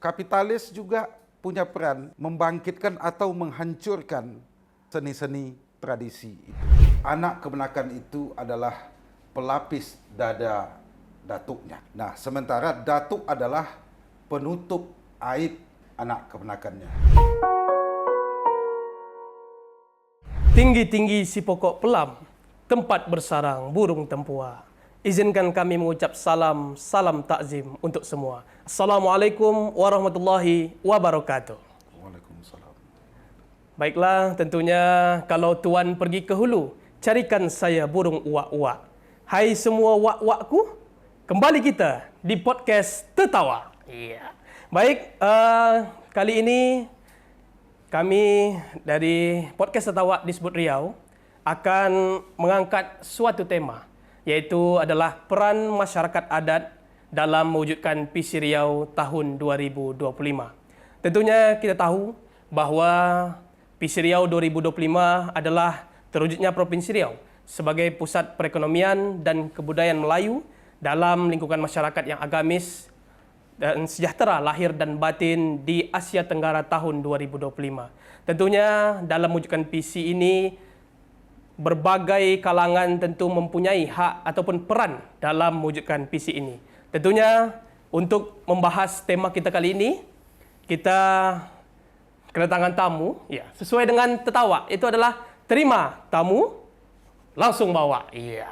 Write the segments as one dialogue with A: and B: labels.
A: kapitalis juga punya peran membangkitkan atau menghancurkan seni-seni tradisi itu. Anak kemenakan itu adalah pelapis dada datuknya. Nah, sementara datuk adalah penutup aib anak kemenakannya.
B: Tinggi-tinggi si pokok pelam, tempat bersarang burung tempua. Izinkan kami mengucap salam takzim untuk semua. Assalamualaikum warahmatullahi wabarakatuh.
A: Waalaikumsalam.
B: Baiklah, tentunya kalau tuan pergi ke hulu, carikan saya burung uak-uak. Hai semua uak-uakku, kembali kita di podcast Tertawa. Iya. Baik, kali ini kami dari podcast Tertawa Disebut Riau akan mengangkat suatu tema, yaitu adalah peran masyarakat adat dalam mewujudkan Visi Riau tahun 2025. Tentunya kita tahu bahwa Visi Riau 2025 adalah terwujudnya Provinsi Riau sebagai pusat perekonomian dan kebudayaan Melayu dalam lingkungan masyarakat yang agamis dan sejahtera lahir dan batin di Asia Tenggara tahun 2025. Tentunya dalam mewujudkan visi ini, berbagai kalangan tentu mempunyai hak ataupun peran dalam mewujudkan visi ini. Tentunya untuk membahas tema kita kali ini, kita kedatangan tamu, ya, sesuai dengan Tertawa, itu adalah terima tamu, langsung bawa. Iya.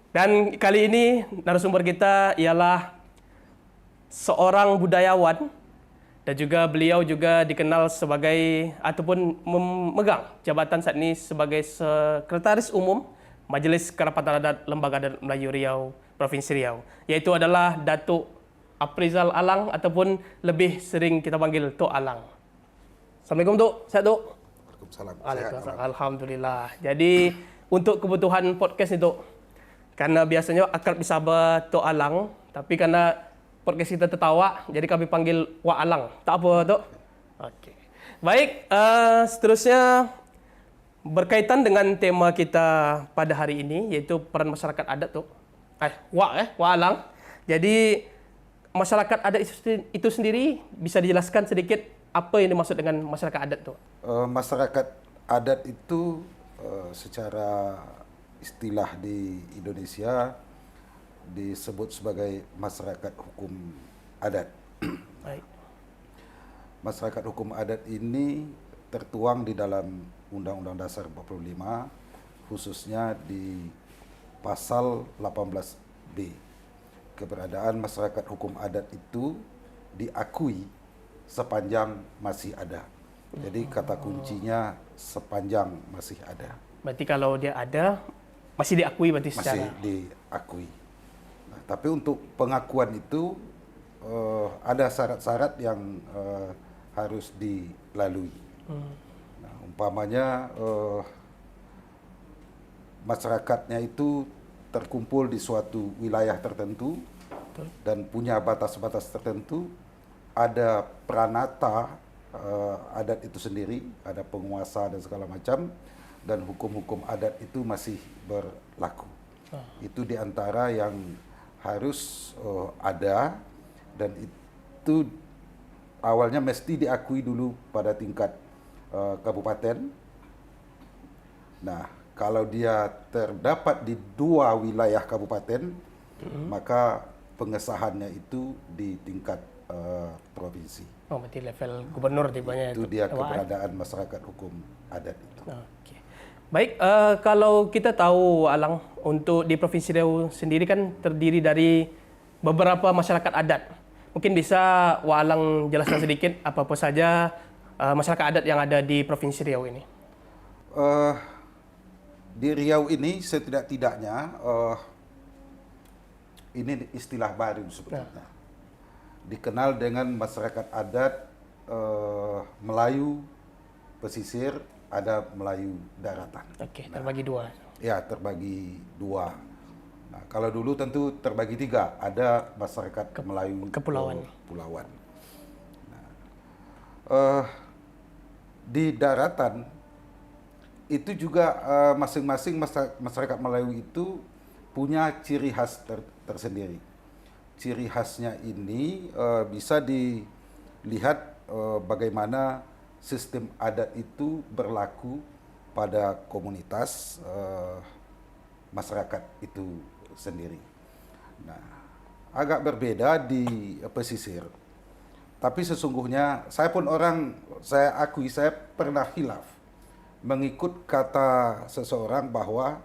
B: Dan kali ini narasumber kita ialah seorang budayawan dan juga beliau juga dikenal sebagai ataupun memegang jabatan saat ini sebagai Sekretaris Umum Majelis Kerapatan Adat Lembaga Adat Melayu Riau Provinsi Riau, yaitu adalah Datuk Aprizal Alang ataupun lebih sering kita panggil Tok Alang. Assalamualaikum Tok, sehat Tok?
A: Waalaikumsalam.
B: Waalaikumsalam. Alhamdulillah. Jadi untuk kebutuhan podcast itu, karena biasanya akrab disapa Tok Alang, tapi karena podcast kita Tertawa, jadi kami panggil Wak Alang. Tak apa, Tok? Okey. Baik, seterusnya berkaitan dengan tema kita pada hari ini, yaitu peran masyarakat adat, Tok. Wak Alang. Jadi, masyarakat adat itu sendiri bisa dijelaskan sedikit apa yang dimaksud dengan masyarakat adat, Tok?
A: Masyarakat adat itu secara istilah di Indonesia disebut sebagai masyarakat hukum adat.
B: Baik.
A: Masyarakat hukum adat ini tertuang di dalam Undang-Undang Dasar 45, khususnya di pasal 18B. Keberadaan masyarakat hukum adat itu diakui sepanjang masih ada. Jadi kata kuncinya sepanjang masih ada.
B: Berarti kalau dia ada, masih diakui berarti secara?
A: Masih diakui. Tapi untuk pengakuan itu ada syarat-syarat yang harus dilalui. Nah, umpamanya masyarakatnya itu terkumpul di suatu wilayah tertentu dan punya batas-batas tertentu, ada pranata adat itu sendiri, ada penguasa dan segala macam, dan hukum-hukum adat itu masih berlaku. Itu diantara yang harus ada, dan itu awalnya mesti diakui dulu pada tingkat kabupaten. Nah, kalau dia terdapat di 2 wilayah kabupaten, maka pengesahannya itu di tingkat provinsi.
B: Oh, berarti level gubernur tibanya
A: itu dia keberadaan masyarakat hukum adat itu.
B: Oke. Baik, kalau kita tahu Alang, untuk di Provinsi Riau sendiri kan terdiri dari beberapa masyarakat adat. Mungkin bisa Wak Alang jelaskan sedikit apa-apa saja masyarakat adat yang ada di Provinsi Riau ini.
A: Di Riau ini setidak-tidaknya ini istilah baru sebetulnya. Dikenal dengan masyarakat adat Melayu pesisir, ada Melayu daratan.
B: Oke, terbagi 2.
A: Ya, terbagi 2. Nah, kalau dulu tentu terbagi 3. Ada masyarakat Melayu
B: kepulauan.
A: Nah, di daratan itu juga masing-masing masyarakat Melayu itu punya ciri khas tersendiri. Ciri khasnya ini bisa lihat bagaimana sistem adat itu berlaku pada komunitas masyarakat itu sendiri. Nah, agak berbeda di pesisir. Tapi sesungguhnya saya akui saya pernah khilaf mengikut kata seseorang bahwa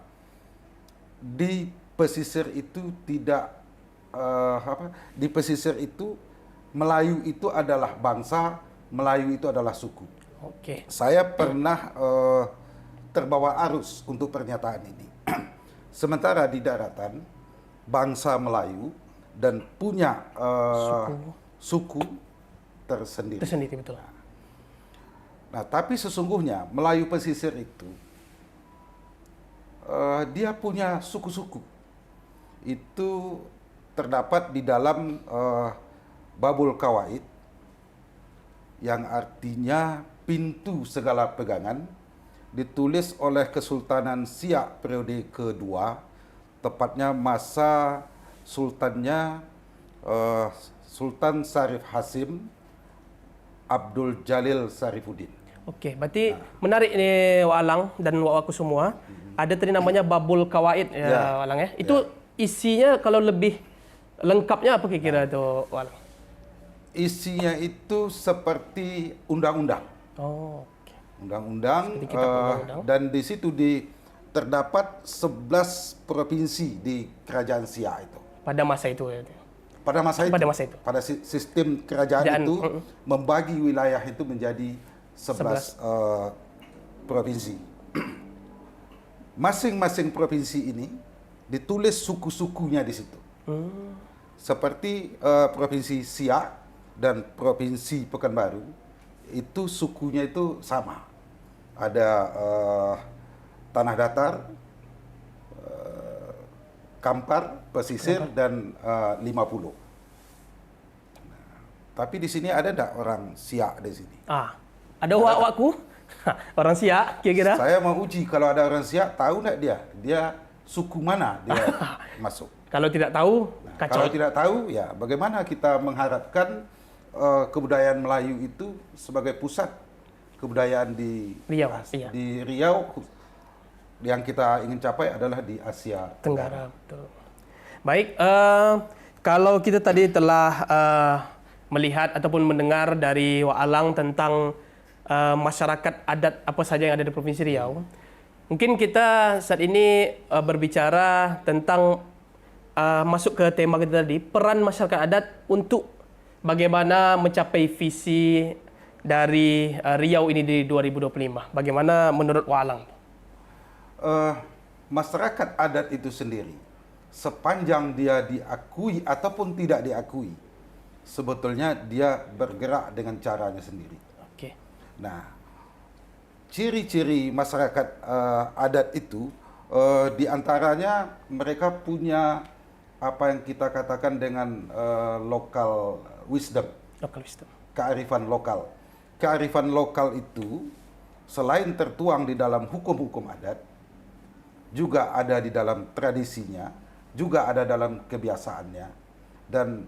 A: di pesisir itu di pesisir itu Melayu itu adalah bangsa, Melayu itu adalah suku.
B: Oke.
A: Saya pernah terbawa arus untuk pernyataan ini. Sementara di daratan bangsa Melayu dan punya suku tersendiri.
B: Tersendiri, betul.
A: Nah, tapi sesungguhnya Melayu pesisir itu dia punya suku-suku. Itu terdapat di dalam Babul Kawaid yang artinya pintu segala pegangan, ditulis oleh Kesultanan Siak periode kedua, tepatnya masa sultannya Sultan Syarif Hasim Abdul Jalil Syarifuddin.
B: Oke, berarti menarik nih Wak Alang dan Wak Waku semua. Ada tadi namanya Babul Kawaid ya, Wak Alang ya. Itu isinya kalau lebih lengkapnya apa kira-kira itu Wak Alang?
A: Isinya itu seperti undang-undang.
B: Oh, oke.
A: Undang-undang,
B: Seperti kitab undang-undang.
A: dan di situ terdapat 11 provinsi di Kerajaan Siak itu.
B: Pada masa itu ya.
A: Pada masa itu,
B: Pada
A: sistem kerajaan itu membagi wilayah itu menjadi 11 provinsi. Masing-masing provinsi ini ditulis suku-sukunya di situ. Seperti provinsi Siak dan provinsi Pekanbaru, itu sukunya itu sama. Ada tanah datar, Kampar, pesisir, dan 50. Nah, tapi di sini ada enggak orang Siak di sini?
B: Ada Wak Waku? Orang Siak kira-kira?
A: Saya mau uji kalau ada orang Siak, tahu enggak dia suku mana dia masuk.
B: Kalau tidak tahu,
A: Nah,
B: kacau.
A: kalau tidak tahu, ya bagaimana kita mengharapkan kebudayaan Melayu itu sebagai pusat kebudayaan di
B: Riau,
A: di Riau, yang kita ingin capai adalah di Asia
B: Tenggara. Betul. Baik, kalau kita tadi telah melihat ataupun mendengar dari Wak Alang tentang masyarakat adat apa saja yang ada di Provinsi Riau, mungkin kita saat ini berbicara tentang masuk ke tema kita tadi, peran masyarakat adat untuk bagaimana mencapai visi dari Riau ini di 2025. Bagaimana menurut Wak Alang?
A: Masyarakat adat itu sendiri, sepanjang dia diakui ataupun tidak diakui, sebetulnya dia bergerak dengan caranya sendiri.
B: Oke.
A: Nah, ciri-ciri masyarakat adat itu diantaranya mereka punya apa yang kita katakan dengan local wisdom,
B: Local wisdom.
A: kearifan lokal. Kearifan lokal itu selain tertuang di dalam hukum-hukum adat, juga ada di dalam tradisinya, juga ada dalam kebiasaannya. Dan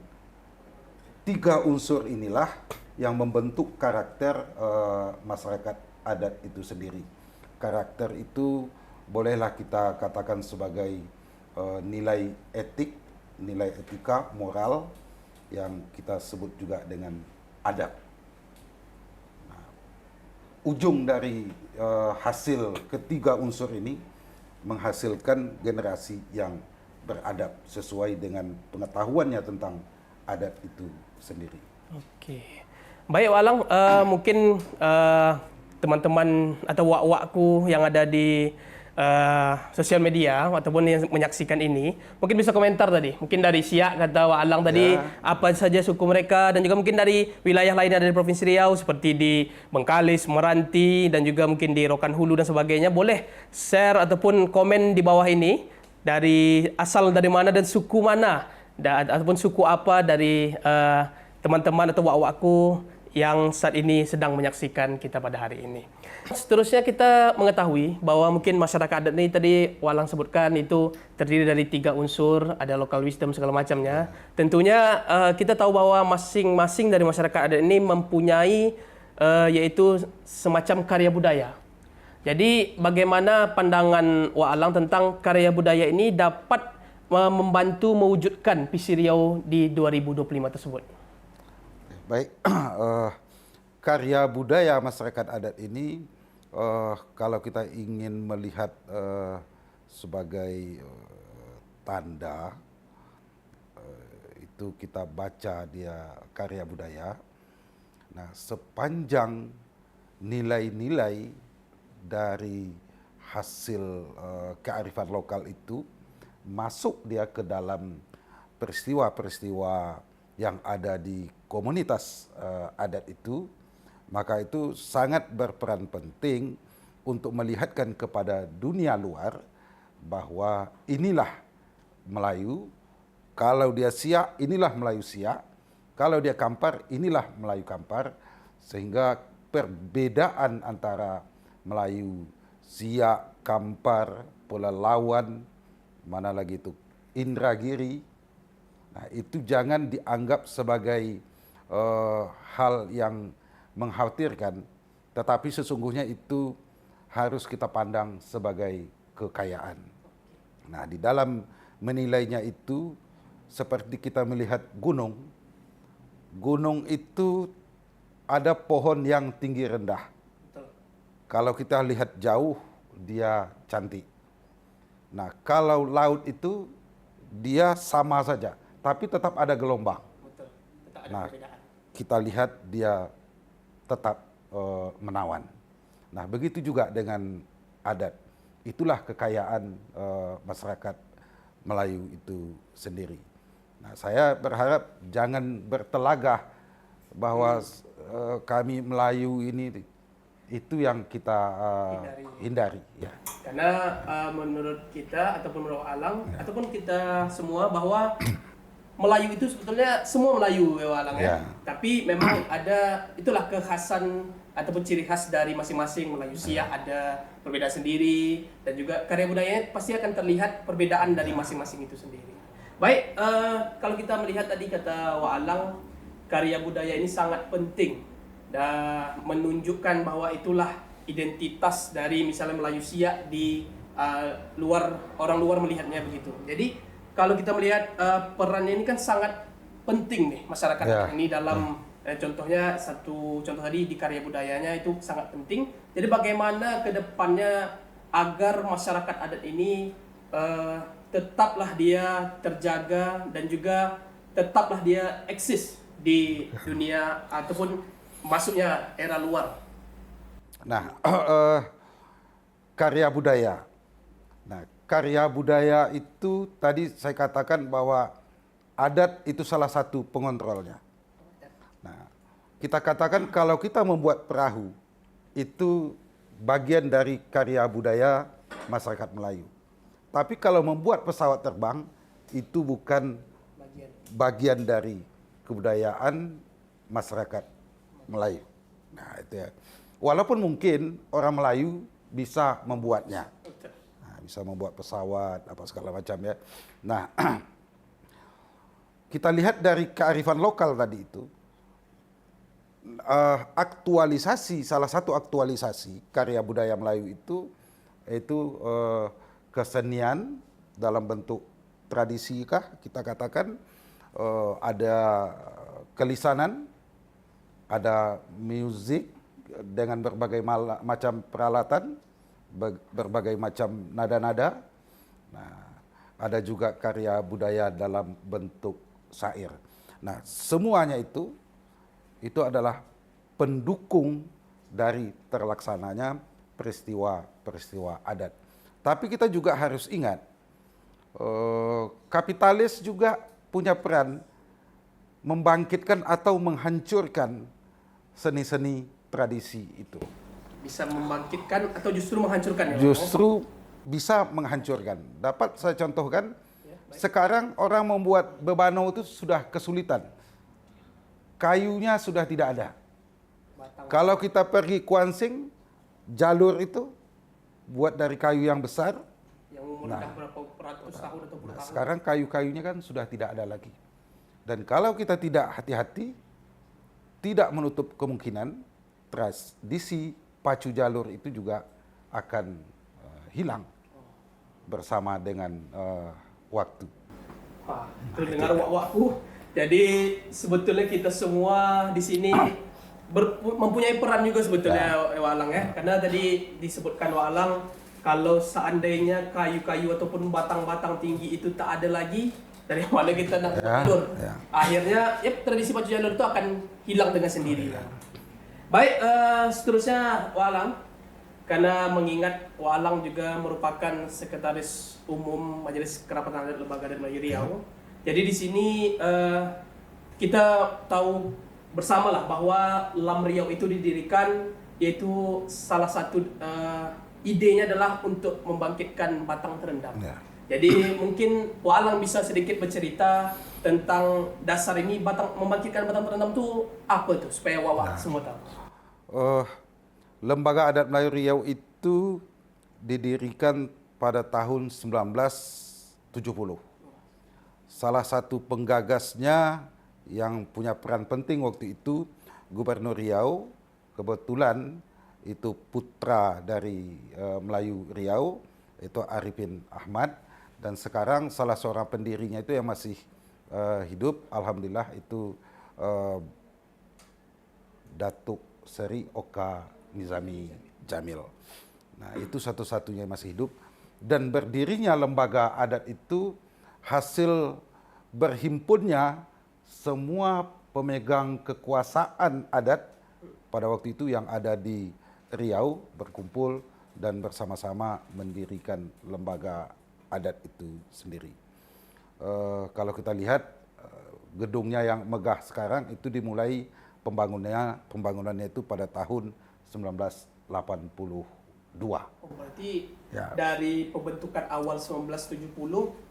A: 3 unsur inilah yang membentuk karakter masyarakat adat itu sendiri. Karakter itu bolehlah kita katakan sebagai nilai etik, nilai etika, moral, yang kita sebut juga dengan adab. Nah, ujung dari hasil ketiga unsur ini menghasilkan generasi yang beradab sesuai dengan pengetahuannya tentang adat itu sendiri.
B: Oke. Baik Wak Alang, mungkin teman-teman atau wak-wakku yang ada di sosial media ataupun yang menyaksikan ini mungkin bisa komentar tadi. Mungkin dari Siak kata Wak Alang tadi apa saja suku mereka, dan juga mungkin dari wilayah lain yang ada di Provinsi Riau seperti di Bengkalis, Meranti, dan juga mungkin di Rokan Hulu dan sebagainya. Boleh share ataupun komen di bawah ini dari asal dari mana dan suku mana ataupun suku apa dari teman-teman atau wak-wakku yang saat ini sedang menyaksikan kita pada hari ini. Seterusnya kita mengetahui bahwa mungkin masyarakat adat ini tadi Walang sebutkan itu terdiri dari 3 unsur, ada local wisdom segala macamnya. Tentunya kita tahu bahwa masing-masing dari masyarakat adat ini mempunyai yaitu semacam karya budaya. Jadi bagaimana pandangan Walang tentang karya budaya ini dapat membantu mewujudkan Visi Riau di 2025 tersebut?
A: Baik, karya budaya masyarakat adat ini kalau kita ingin melihat sebagai tanda itu kita baca dia karya budaya. Nah, sepanjang nilai-nilai dari hasil kearifan lokal itu masuk dia ke dalam peristiwa-peristiwa yang ada di komunitas adat itu, maka itu sangat berperan penting untuk melihatkan kepada dunia luar bahwa inilah Melayu, kalau dia Siak, inilah Melayu Siak, kalau dia Kampar, inilah Melayu Kampar, sehingga perbedaan antara Melayu Siak, Kampar, Pelalawan, mana lagi itu Indragiri, nah, itu jangan dianggap sebagai hal yang mengkhawatirkan, tetapi sesungguhnya itu harus kita pandang sebagai kekayaan. Nah, di dalam menilainya itu seperti kita melihat gunung. Gunung itu ada pohon yang tinggi rendah. Kalau kita lihat jauh, dia cantik. Nah, kalau laut itu dia sama saja, tapi tetap ada gelombang.
B: Betul. Tetap ada
A: perbedaan. Kita lihat dia tetap menawan. Nah, begitu juga dengan adat. Itulah kekayaan masyarakat Melayu itu sendiri. Nah, saya berharap jangan bertelagah bahwa kami Melayu ini itu yang kita hindari. Ya.
B: Karena menurut kita ataupun menurut Alang ataupun kita semua bahwa Melayu itu sebetulnya semua Melayu ya Walang ya. Tapi memang ada itulah kekhasan ataupun ciri khas dari masing-masing. Melayu Siak ada perbedaan sendiri dan juga karya budayanya pasti akan terlihat perbedaan dari masing-masing itu sendiri. Baik, kalau kita melihat tadi kata Walang, karya budaya ini sangat penting dan menunjukkan bahwa itulah identitas dari misalnya Melayu Siak di orang luar melihatnya begitu. Jadi kalau kita melihat perannya ini kan sangat penting nih masyarakat ini dalam contohnya satu contoh tadi di karya budayanya itu sangat penting. Jadi bagaimana ke depannya agar masyarakat adat ini tetaplah dia terjaga dan juga tetaplah dia eksis di dunia ataupun masuknya era luar.
A: Nah, karya budaya. Nah, karya budaya itu tadi saya katakan bahwa adat itu salah satu pengontrolnya. Nah, kita katakan kalau kita membuat perahu itu bagian dari karya budaya masyarakat Melayu. Tapi kalau membuat pesawat terbang itu bukan bagian dari kebudayaan masyarakat Melayu. Nah, itu ya. Walaupun mungkin orang Melayu bisa membuatnya. Nah, bisa membuat pesawat apa segala macam ya. Nah, kita lihat dari kearifan lokal tadi itu aktualisasi, salah satu aktualisasi karya budaya Melayu itu kesenian dalam bentuk tradisi kah kita katakan, ada kelisanan, ada musik dengan berbagai macam peralatan, berbagai macam nada-nada. Nah, ada juga karya budaya dalam bentuk syair. Nah, semuanya itu adalah pendukung dari terlaksananya peristiwa-peristiwa adat. Tapi kita juga harus ingat, kapitalis juga punya peran membangkitkan atau menghancurkan seni-seni tradisi itu.
B: Bisa membangkitkan atau justru menghancurkan ya?
A: Justru bisa menghancurkan. Dapat saya contohkan, sekarang orang membuat bebano itu sudah kesulitan. Kayunya sudah tidak ada. Kalau kita pergi Kuansing, jalur itu buat dari kayu yang besar.
B: Yang umur berapa ratus tahun atau puluh tahun.
A: Sekarang kayu-kayunya kan sudah tidak ada lagi. Dan kalau kita tidak hati-hati, tidak menutup kemungkinan tradisi pacu jalur itu juga akan hilang bersama dengan waktu.
B: Wah, itu dengar wak-wakku. Jadi sebetulnya kita semua di sini mempunyai peran juga sebetulnya Wak Alang ya. Karena tadi disebutkan Wak Alang, kalau seandainya kayu-kayu ataupun batang-batang tinggi itu tak ada lagi, dari mana kita nak jalur? Akhirnya tradisi pacu jalur itu akan hilang dengan sendiri. Baik, seterusnya Wak Alang, karena mengingat Wak Alang juga merupakan Sekretaris Umum Majelis Kerapatan Adat Lembaga Adat Melayu Riau. Jadi di sini kita tahu bersamalah bahwa LAM Riau itu didirikan, yaitu salah satu idenya adalah untuk membangkitkan batang terendam. Jadi mungkin Wak Alang bisa sedikit bercerita tentang dasar ini, membangkitkan batang terendam itu apa tuh, supaya Wak semua tahu.
A: Lembaga Adat Melayu Riau itu didirikan pada tahun 1970. Salah satu penggagasnya yang punya peran penting waktu itu Gubernur Riau, kebetulan itu putra dari Melayu Riau, itu Arifin Ahmad, dan sekarang salah seorang pendirinya itu yang masih hidup, alhamdulillah, itu Datuk Seri Oka Nizami Jamil. Nah, itu satu-satunya yang masih hidup. Dan berdirinya lembaga adat itu hasil berhimpunnya semua pemegang kekuasaan adat pada waktu itu yang ada di Riau berkumpul dan bersama-sama mendirikan lembaga adat itu sendiri. Kalau kita lihat gedungnya yang megah sekarang itu dimulai pembangunannya itu pada tahun 1982.
B: Berarti dari pembentukan awal 1970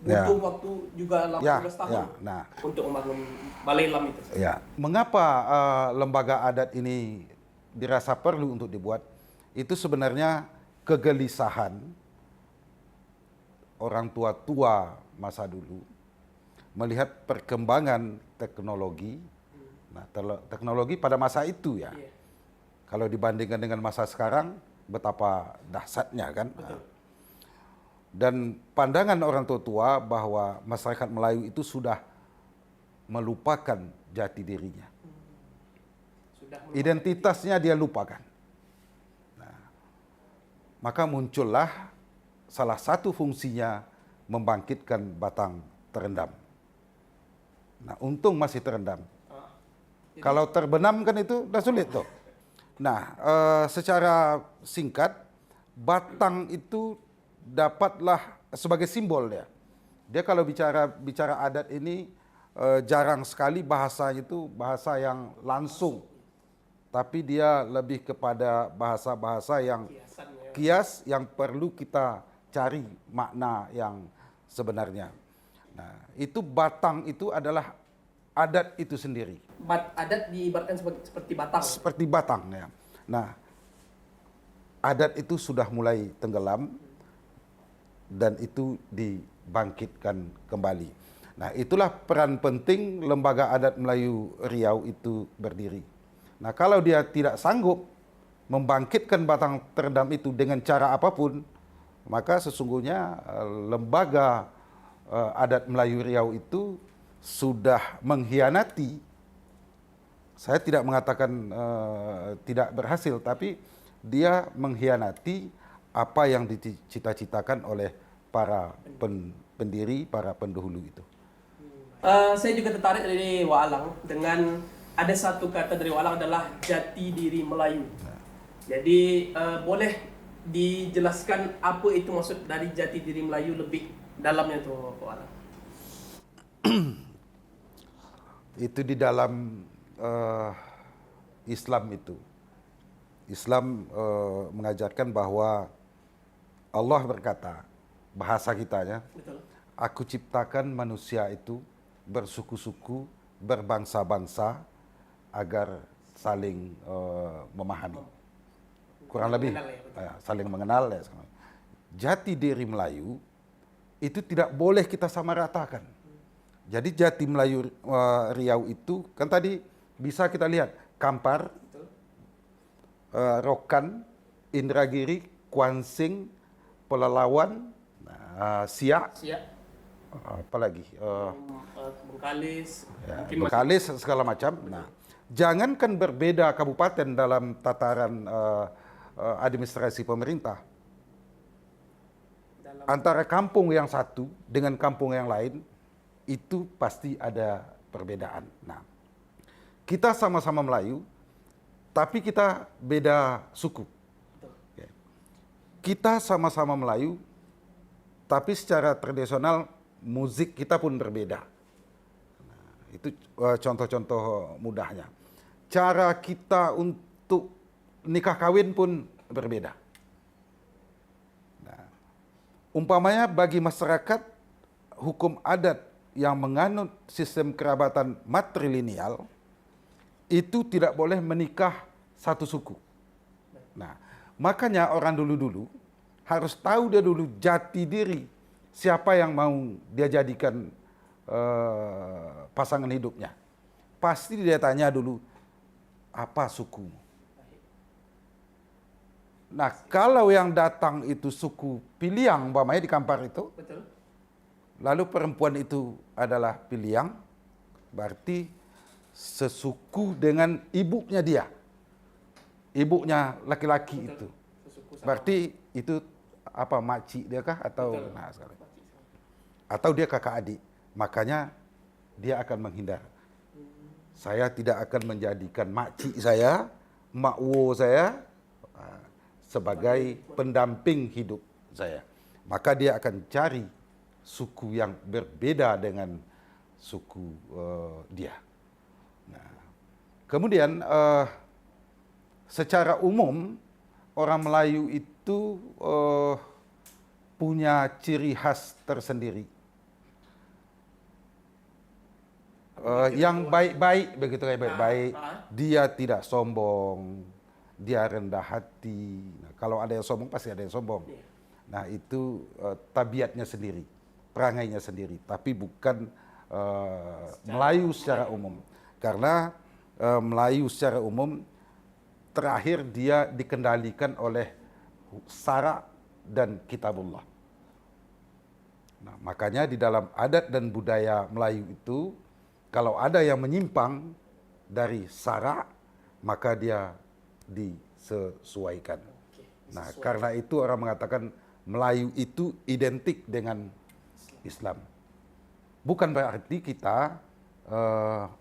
B: butuh waktu juga 18 tahun untuk membangun Balai LAM itu.
A: Mengapa lembaga adat ini dirasa perlu untuk dibuat? Itu sebenarnya kegelisahan orang tua-tua masa dulu melihat perkembangan teknologi. Nah, teknologi pada masa itu kalau dibandingkan dengan masa sekarang, betapa dahsyatnya kan. Dan pandangan orang tua bahwa masyarakat Melayu itu sudah melupakan jati dirinya. Identitasnya dia lupakan. Nah, maka muncullah salah satu fungsinya membangkitkan batang terendam. Nah, untung masih terendam. Kalau terbenam kan itu udah sulit tuh. Nah, secara singkat, batang itu dapatlah sebagai simbol dia. Dia kalau bicara adat ini jarang sekali bahasanya itu bahasa yang langsung. Tapi dia lebih kepada bahasa-bahasa yang kias yang perlu kita cari makna yang sebenarnya. Nah, itu batang itu adalah adat itu sendiri.
B: Adat diibaratkan seperti batang.
A: Seperti batang ya. Nah, adat itu sudah mulai tenggelam dan itu dibangkitkan kembali. Nah, itulah peran penting Lembaga Adat Melayu Riau itu berdiri. Nah, kalau dia tidak sanggup membangkitkan batang terendam itu dengan cara apapun, maka sesungguhnya Lembaga Adat Melayu Riau itu sudah mengkhianati. Saya tidak mengatakan tidak berhasil, tapi dia mengkhianati apa yang dicita-citakan oleh para pendiri, para pendahulu itu.
B: Saya juga tertarik dari Wak Alang dengan ada satu kata dari Wak Alang adalah jati diri Melayu. Jadi boleh dijelaskan apa itu maksud dari jati diri Melayu lebih dalamnya tuh Wak Alang?
A: Itu di dalam Islam itu. Islam mengajarkan bahwa Allah berkata, bahasa kitanya, aku ciptakan manusia itu bersuku-suku, berbangsa-bangsa, agar saling memahami, kurang lebih
B: Mengenal ya, betul.
A: saling mengenal ya. Jati diri Melayu itu tidak boleh kita samaratakan. Jadi jati Melayu Riau itu kan tadi bisa kita lihat Kampar, Rokan, Indragiri, Kuansing, Pelalawan, Siak, apalagi
B: Bengkalis,
A: ya,
B: mungkin
A: Bengkalis segala macam. Nah, jangankan berbeda kabupaten dalam tataran administrasi pemerintah, antara kampung yang satu dengan kampung yang lain itu pasti ada perbedaan. Nah, kita sama-sama Melayu, tapi kita beda suku. Ya. Kita sama-sama Melayu, tapi secara tradisional musik kita pun berbeda. Nah, itu contoh-contoh mudahnya. Cara kita untuk nikah kawin pun berbeda. Nah, umpamanya bagi masyarakat hukum adat yang menganut sistem kerabatan matrilineal itu tidak boleh menikah satu suku. Nah, makanya orang dulu-dulu harus tahu dia dulu jati diri siapa yang mau dia jadikan pasangan hidupnya. Pasti dia tanya dulu, apa sukumu? Nah, kalau yang datang itu suku Piliang, umpamanya di Kampar itu,
B: betul.
A: lalu perempuan itu adalah Piliang, berarti sesuku dengan ibunya dia. Ibunya laki-laki itu. Berarti itu apa, makcik dia kah atau nah sekali. Atau dia kakak adik. Makanya dia akan menghindar. Saya tidak akan menjadikan makcik saya, makwo saya sebagai pendamping hidup saya. Maka dia akan cari suku yang berbeda dengan suku dia. Nah, kemudian secara umum orang Melayu itu punya ciri khas tersendiri. Yang baik-baik, begitu kayak baik-baik. Dia tidak sombong, dia rendah hati. Nah, kalau ada yang sombong pasti ada yang sombong. Nah, itu tabiatnya sendiri, perangainya sendiri, tapi bukan Melayu secara umum. Karena Melayu secara umum terakhir dia dikendalikan oleh Sara dan Kitabullah. Nah, makanya di dalam adat dan budaya Melayu itu, kalau ada yang menyimpang dari Sara, maka dia disesuaikan. Nah, karena itu orang mengatakan Melayu itu identik dengan Islam. Bukan berarti kita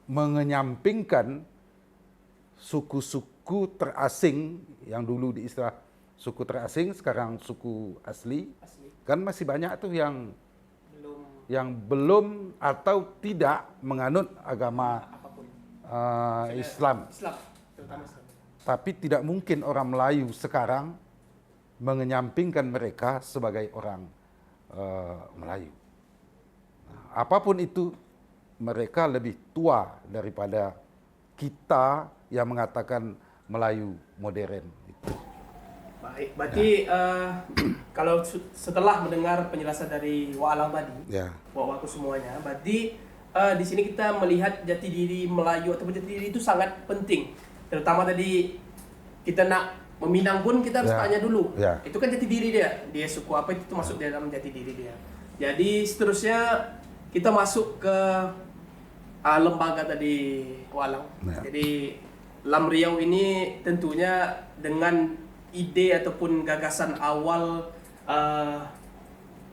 A: mengenyampingkan suku-suku terasing yang dulu diistilah suku terasing, sekarang suku asli. Kan masih banyak tuh yang belum atau tidak menganut agama Islam.
B: Terutama Islam.
A: Tapi tidak mungkin orang Melayu sekarang mengenyampingkan mereka sebagai orang Melayu. Nah, apapun itu, mereka lebih tua daripada kita yang mengatakan Melayu modern.
B: Baik, berarti kalau setelah mendengar penjelasan dari Wak Alang tadi, Wak-wakku semuanya, berarti di sini kita melihat jati diri Melayu atau jati diri itu sangat penting. Terutama tadi kita nak meminang pun kita harus tanya dulu. Itu kan jati diri dia. Dia suku apa itu masuk dalam jati diri dia. Jadi seterusnya kita masuk ke lembaga tadi Wak Alang. Jadi Lam Riau ini tentunya dengan ide ataupun gagasan awal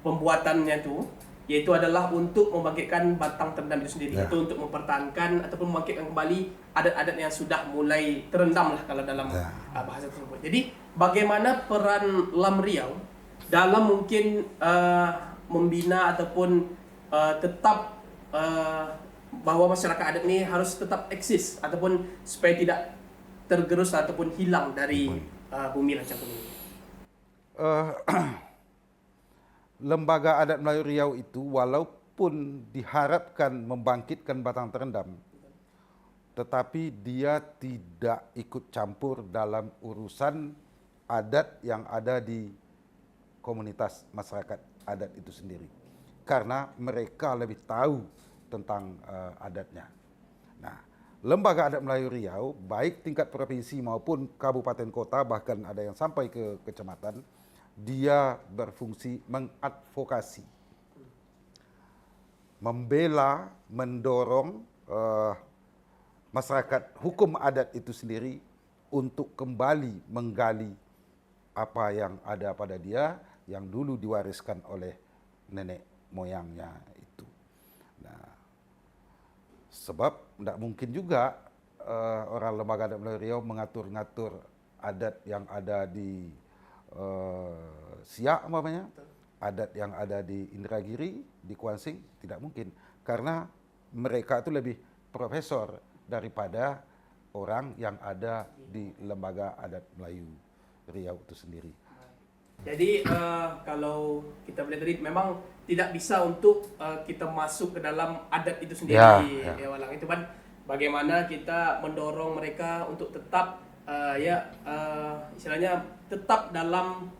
B: pembuatannya itu, yaitu adalah untuk membangkitkan Batang Terendam itu sendiri, itu untuk mempertahankan ataupun membangkitkan kembali adat-adat yang sudah mulai terendam lah kalau dalam bahasa tersebut. Jadi bagaimana peran Lam Riau dalam mungkin membina ataupun tetap bahwa masyarakat adat ini harus tetap eksis ataupun supaya tidak tergerus ataupun hilang dari bumi Rancang Kuning ini.
A: Lembaga Adat Melayu Riau itu walaupun diharapkan membangkitkan Batang Terendam, tetapi dia tidak ikut campur dalam urusan adat yang ada di komunitas masyarakat adat itu sendiri. Karena mereka lebih tahu tentang adatnya. Nah, Lembaga Adat Melayu Riau, baik tingkat provinsi maupun kabupaten kota, bahkan ada yang sampai ke kecamatan, dia berfungsi mengadvokasi, membela, mendorong masyarakat hukum adat itu sendiri untuk kembali menggali apa yang ada pada dia yang dulu diwariskan oleh nenek moyangnya itu. Nah, sebab tidak mungkin juga orang Lembaga Adat Melayu Riau mengatur-ngatur adat yang ada di Siak umpamanya, adat yang ada di Indragiri, di Kuansing, tidak mungkin. Karena mereka itu lebih profesor daripada orang yang ada di Lembaga Adat Melayu Riau itu sendiri.
B: Jadi kalau kita melihat tadi memang tidak bisa untuk kita masuk ke dalam adat itu sendiri,
A: Ya.
B: ya Walang. Itu kan bagaimana kita mendorong mereka untuk tetap istilahnya tetap dalam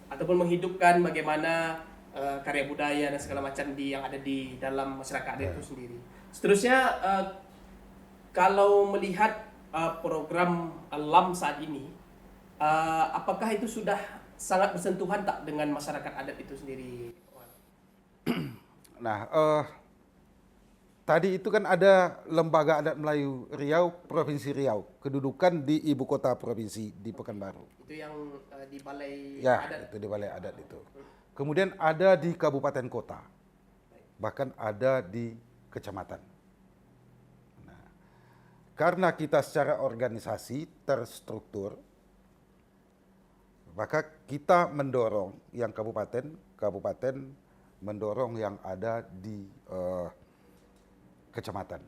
B: ataupun menghidupkan bagaimana karya budaya dan segala macam yang ada di dalam masyarakat adat itu sendiri. Seterusnya kalau melihat program LAM saat ini, apakah itu sudah sangat bersentuhan tak dengan masyarakat adat itu sendiri?
A: Nah, tadi itu kan ada Lembaga Adat Melayu Riau, Provinsi Riau, kedudukan di ibu kota provinsi di Pekanbaru.
B: Itu yang di balai
A: Ya,
B: adat.
A: itu di balai adat itu. Kemudian ada di kabupaten kota, bahkan ada di kecamatan. Nah, karena kita secara organisasi terstruktur, maka kita mendorong yang kabupaten mendorong yang ada di kecamatan.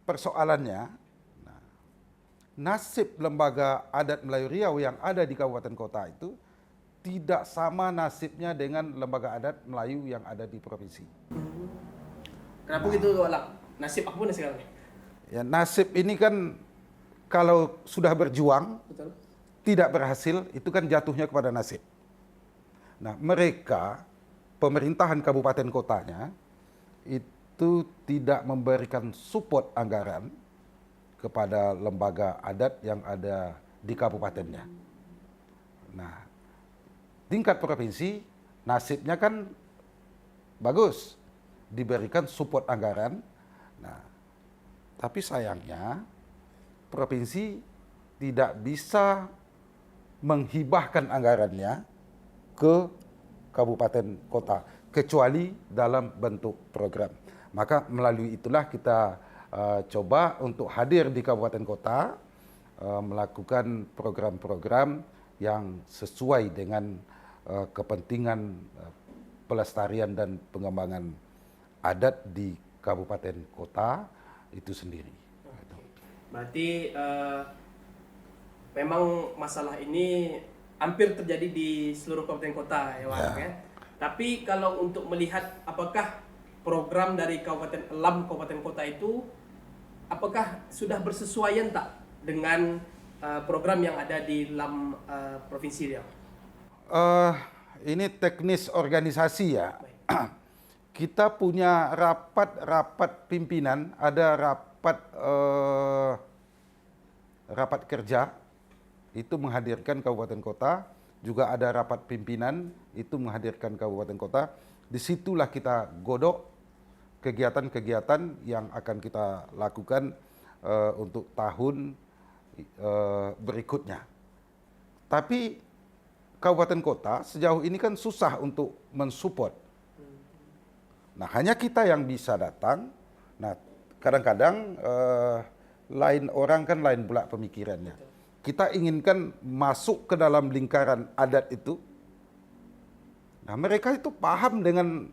A: Persoalannya, nasib Lembaga Adat Melayu Riau yang ada di kabupaten kota itu tidak sama nasibnya dengan lembaga adat Melayu yang ada di provinsi.
B: Kenapa gitu Walang? Nasib apa pun sekarang?
A: Ya, nasib ini kan kalau sudah berjuang
B: Betul.
A: tidak berhasil, itu kan jatuhnya kepada nasib. Nah, mereka pemerintahan kabupaten kotanya itu tidak memberikan support anggaran kepada lembaga adat yang ada di kabupatennya. Nah, tingkat provinsi nasibnya kan bagus, diberikan support anggaran. Nah, tapi sayangnya provinsi tidak bisa menghibahkan anggarannya ke kabupaten kota kecuali dalam bentuk program. Maka melalui itulah kita coba untuk hadir di kabupaten kota, melakukan program-program yang sesuai dengan kepentingan pelestarian dan pengembangan adat di kabupaten kota itu sendiri.
B: Berarti memang masalah ini hampir terjadi di seluruh kabupaten kota ya Walang ya. Tapi kalau untuk melihat apakah program dari kabupaten LAM kabupaten kota itu apakah sudah bersesuaian tak dengan program yang ada di LAM Provinsi Riau?
A: Ini teknis organisasi ya. Kita punya rapat pimpinan, ada rapat kerja itu menghadirkan kabupaten kota, juga ada rapat pimpinan itu menghadirkan kabupaten kota. Disitulah kita godok kegiatan-kegiatan yang akan kita lakukan untuk tahun berikutnya. Tapi kabupaten kota sejauh ini kan susah untuk mensupport. Nah, hanya kita yang bisa datang. Nah, kadang-kadang lain orang kan lain pula pemikirannya. Kita inginkan masuk ke dalam lingkaran adat itu. Nah, mereka itu paham dengan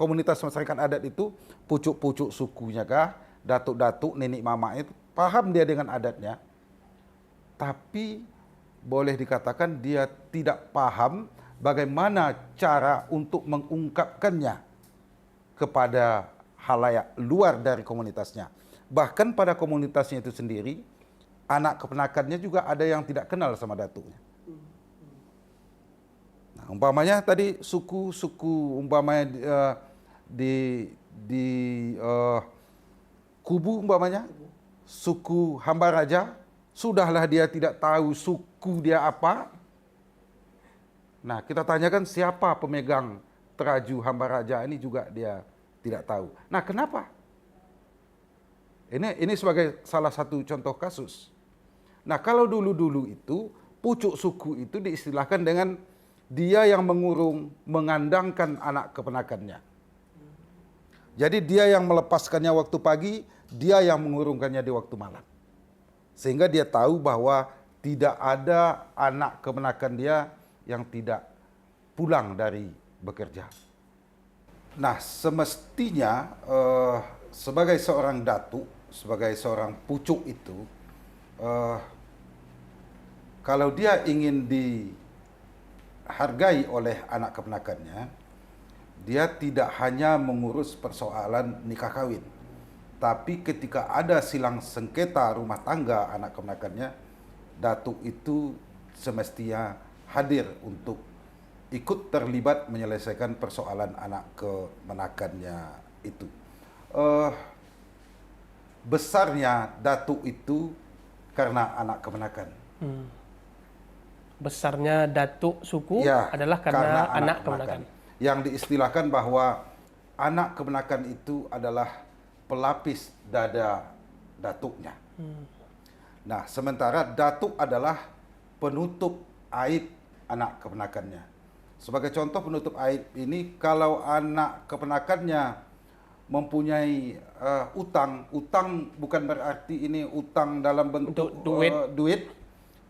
A: komunitas masyarakat adat itu, pucuk-pucuk sukunya kah, datuk-datuk, nenek mama itu, paham dia dengan adatnya. Tapi boleh dikatakan dia tidak paham bagaimana cara untuk mengungkapkannya kepada halayak luar dari komunitasnya. Bahkan pada komunitasnya itu sendiri, anak keponakannya juga ada yang tidak kenal sama datuknya. Nah, umpamanya tadi suku umpamanya di Kubu umpamanya, suku Hambaraja, sudahlah dia tidak tahu suku dia apa. Nah, kita tanyakan siapa pemegang teraju Hambaraja ini juga dia tidak tahu. Nah, kenapa? Ini sebagai salah satu contoh kasus. Nah, kalau dulu-dulu itu pucuk suku itu diistilahkan dengan dia yang mengurung, mengandangkan anak keponakannya. Jadi dia yang melepaskannya waktu pagi, dia yang mengurungkannya di waktu malam. Sehingga dia tahu bahwa tidak ada anak keponakan dia yang tidak pulang dari bekerja. Nah, semestinya sebagai seorang datuk, sebagai seorang pucuk itu, kalau dia ingin dihargai oleh anak keponakannya, dia tidak hanya mengurus persoalan nikah kawin, tapi ketika ada silang sengketa rumah tangga anak keponakannya, datuk itu semestinya hadir untuk ikut terlibat menyelesaikan persoalan anak keponakannya itu. Besarnya datuk itu karena anak keponakan.
B: Besarnya datuk suku
A: Ya,
B: adalah karena anak keponakan.
A: Yang diistilahkan bahwa anak keponakan itu adalah pelapis dada datuknya. Nah, sementara datuk adalah penutup aib anak keponakannya. Sebagai contoh penutup aib ini, kalau anak keponakannya mempunyai utang bukan berarti ini utang dalam bentuk duit,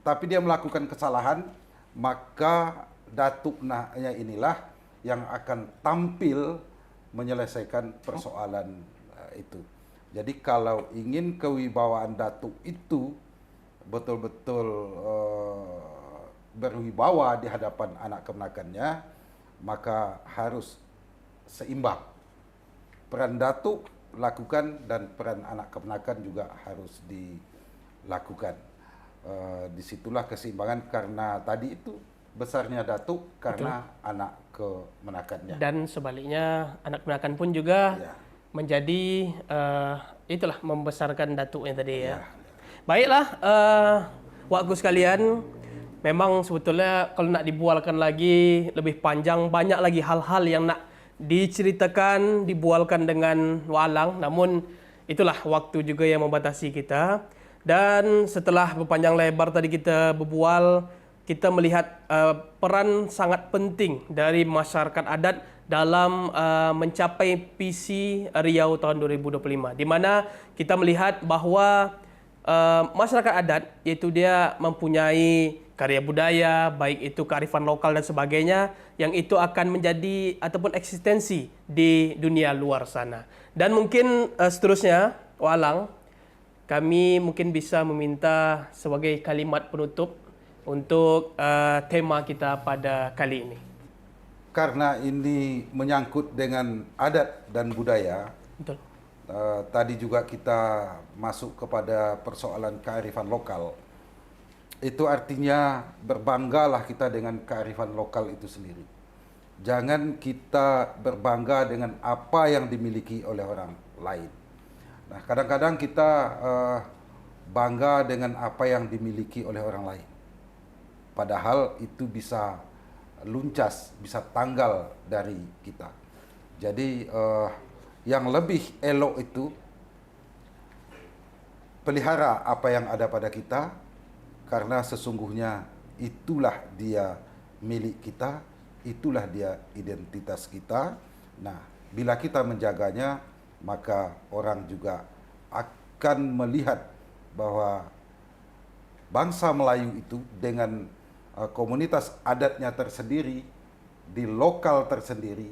A: tapi dia melakukan kesalahan, maka datuknya inilah yang akan tampil menyelesaikan persoalan itu. Jadi kalau ingin kewibawaan datuk itu betul-betul berwibawa di hadapan anak keponakannya, maka harus seimbang. Peran datuk lakukan dan peran anak keponakan juga harus dilakukan. Disitulah keseimbangan, karena tadi itu besarnya datuk karena anak keponakannya.
B: Dan sebaliknya anak keponakan pun juga menjadi itulah membesarkan datuknya tadi ya. Baiklah, waktu sekalian, memang sebetulnya kalau nak dibualkan lagi lebih panjang, banyak lagi hal-hal yang nak diceritakan, dibualkan dengan walang. Namun itulah waktu juga yang membatasi kita. Dan setelah berpanjang lebar tadi kita berbual, kita melihat peran sangat penting dari masyarakat adat dalam mencapai visi Riau tahun 2025, di mana kita melihat bahawa masyarakat adat iaitu dia mempunyai karya budaya, baik itu kearifan lokal dan sebagainya, yang itu akan menjadi ataupun eksistensi di dunia luar sana. Dan mungkin seterusnya, Walang, kami mungkin bisa meminta sebagai kalimat penutup untuk tema kita pada kali ini.
A: Karena ini menyangkut dengan adat dan budaya,
B: Betul.
A: Tadi juga kita masuk kepada persoalan kearifan lokal. Itu artinya berbanggalah kita dengan kearifan lokal itu sendiri. Jangan kita berbangga dengan apa yang dimiliki oleh orang lain. Nah, kadang-kadang kita bangga dengan apa yang dimiliki oleh orang lain. Padahal itu bisa luncas, bisa tanggal dari kita. Jadi yang lebih elok itu pelihara apa yang ada pada kita, karena sesungguhnya itulah dia milik kita, itulah dia identitas kita. Nah, bila kita menjaganya, maka orang juga akan melihat bahwa bangsa Melayu itu dengan komunitas adatnya tersendiri, di lokal tersendiri,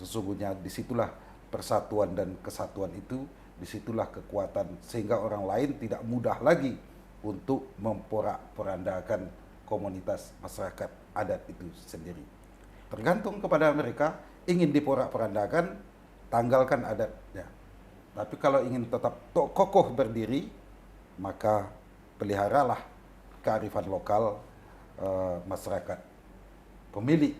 A: sesungguhnya disitulah persatuan dan kesatuan itu, disitulah kekuatan, sehingga orang lain tidak mudah lagi untuk memporak-porandakan komunitas masyarakat adat itu sendiri. Tergantung kepada mereka ingin diporak-porandakan, tanggalkan adatnya. Tapi kalau ingin tetap kokoh berdiri, maka peliharalah kearifan lokal masyarakat pemilik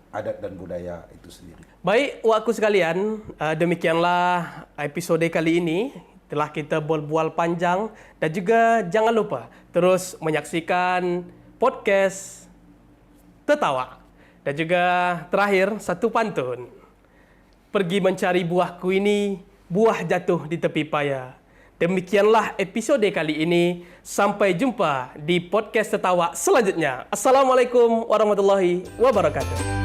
A: adat dan budaya itu sendiri.
B: Baik, wakku sekalian, demikianlah episode kali ini. Telah kita berbual panjang dan juga jangan lupa terus menyaksikan podcast Tertawa. Dan juga terakhir, satu pantun. Pergi mencari buahku ini, buah jatuh di tepi paya. Demikianlah episode kali ini. Sampai jumpa di podcast Tertawa selanjutnya. Assalamualaikum warahmatullahi wabarakatuh.